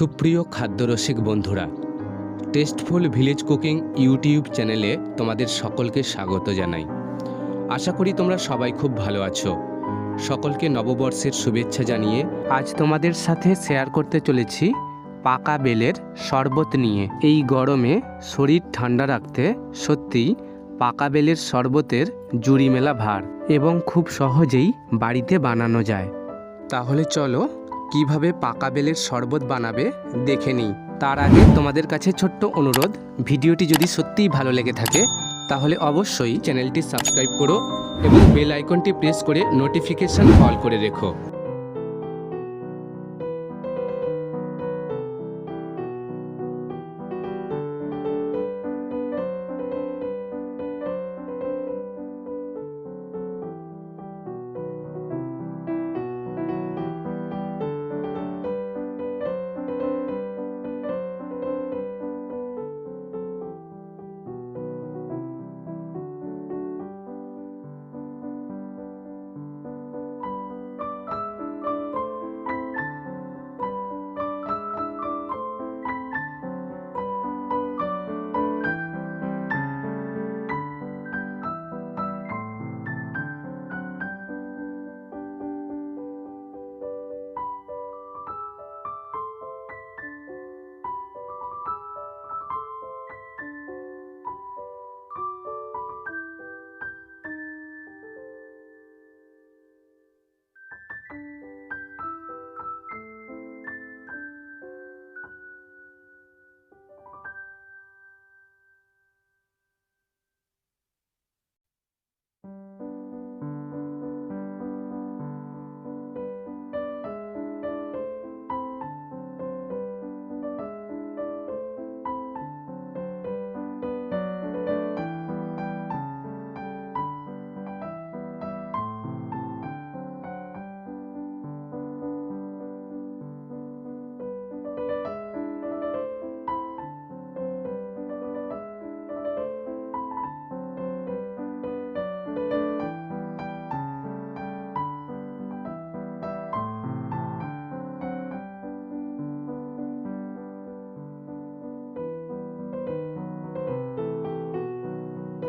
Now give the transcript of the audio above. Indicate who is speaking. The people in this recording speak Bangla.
Speaker 1: সুপ্রিয় খাদ্যরসিক বন্ধুরা, টেস্টফুল ভিলেজ কুকিং ইউটিউব চ্যানেলে তোমাদের সকলকে স্বাগত জানাই। আশা করি তোমরা সবাই খুব ভালো আছো। সকলকে নববর্ষের শুভেচ্ছা জানিয়ে আজ তোমাদের সাথে শেয়ার করতে চলেছি পাকা বেলের শরবত নিয়ে। এই গরমে শরীর ঠান্ডা রাখতে সত্যিই পাকা বেলের শরবতের জুড়ি মেলা ভার এবং খুব সহজেই বাড়িতে বানানো যায়। তাহলে চলো কিভাবে পাকা বেলের শরবত বানাবে দেখে নিই। তার আগে তোমাদের কাছে ছোট্ট অনুরোধ, ভিডিওটি যদি সত্যিই ভালো লেগে থাকে তাহলে অবশ্যই চ্যানেলটি সাবস্ক্রাইব করো এবং বেল আইকনটি প্রেস করে নোটিফিকেশন অল করে রেখো,